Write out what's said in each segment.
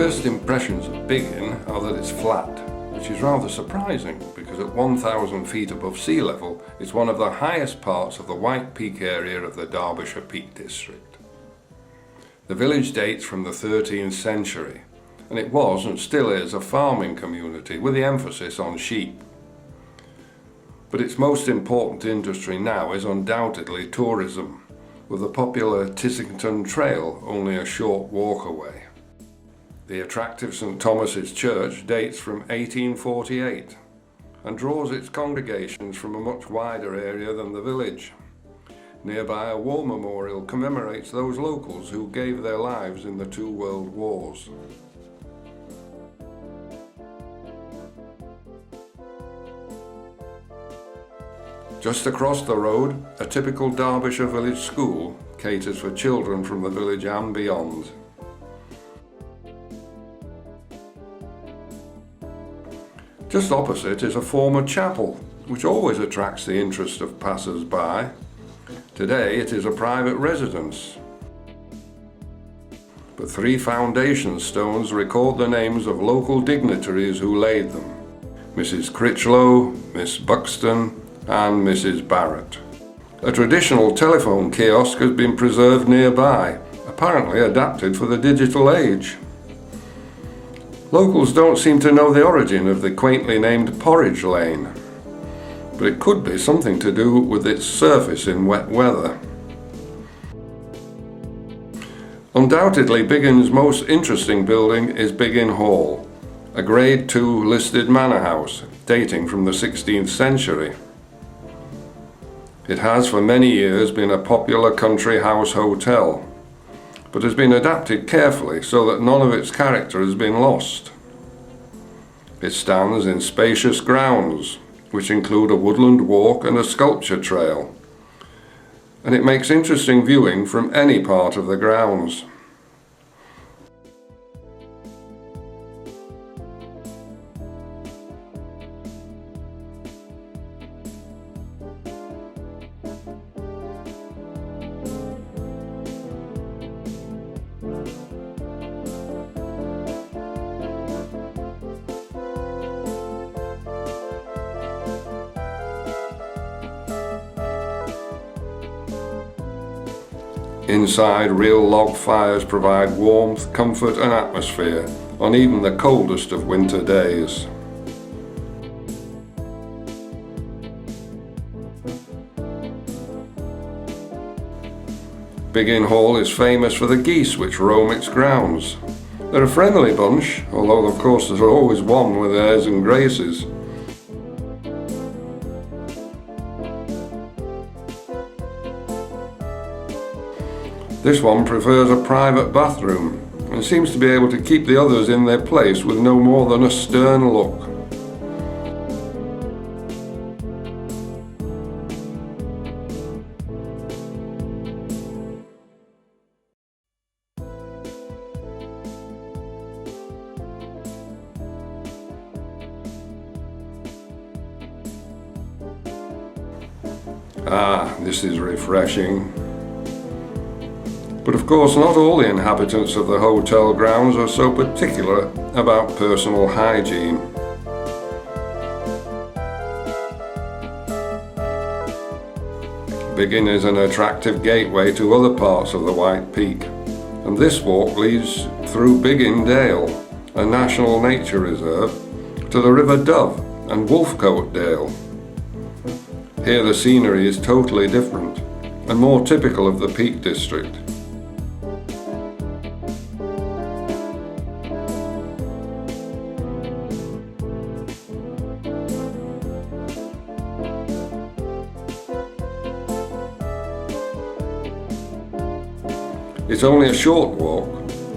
first impressions of Biggin are that it's flat, which is rather surprising because at 1,000 feet above sea level it's one of the highest parts of the White Peak area of the Derbyshire Peak District. The village dates from the 13th century, and it was and still is a farming community with the emphasis on sheep. But its most important industry now is undoubtedly tourism, with the popular Tissington Trail only a short walk away. The attractive St Thomas's Church dates from 1848 and draws its congregations from a much wider area than the village. Nearby, a war memorial commemorates those locals who gave their lives in the two world wars. Just across the road, a typical Derbyshire village school caters for children from the village and beyond. Just opposite is a former chapel, which always attracts the interest of passers-by. Today it is a private residence, but 3 foundation stones record the names of local dignitaries who laid them: Mrs. Critchlow, Miss Buxton and Mrs. Barrett. A traditional telephone kiosk has been preserved nearby, apparently adapted for the digital age. Locals don't seem to know the origin of the quaintly named Porridge Lane, but it could be something to do with its surface in wet weather. Undoubtedly, Biggin's most interesting building is Biggin Hall, a Grade II listed manor house dating from the 16th century. It has for many years been a popular country house hotel, but has been adapted carefully so that none of its character has been lost. It stands in spacious grounds, which include a woodland walk and a sculpture trail, and it makes interesting viewing from any part of the grounds. Inside, real log fires provide warmth, comfort and atmosphere on even the coldest of winter days. Biggin Hall is famous for the geese which roam its grounds. They're a friendly bunch, although of course there's always one with airs and graces. This one prefers a private bathroom and seems to be able to keep the others in their place with no more than a stern look. This is refreshing. But of course not all the inhabitants of the hotel grounds are so particular about personal hygiene. Biggin is an attractive gateway to other parts of the White Peak, and this walk leads through Biggin Dale, a national nature reserve, to the River Dove and Wolfcote Dale. Here the scenery is totally different and more typical of the Peak District. It's only a short walk,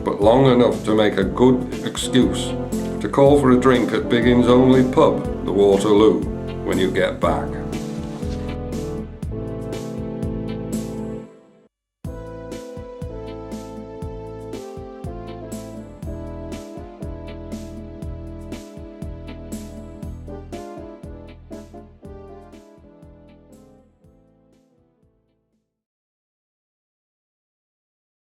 but long enough to make a good excuse to call for a drink at Biggin's only pub, the Waterloo, when you get back.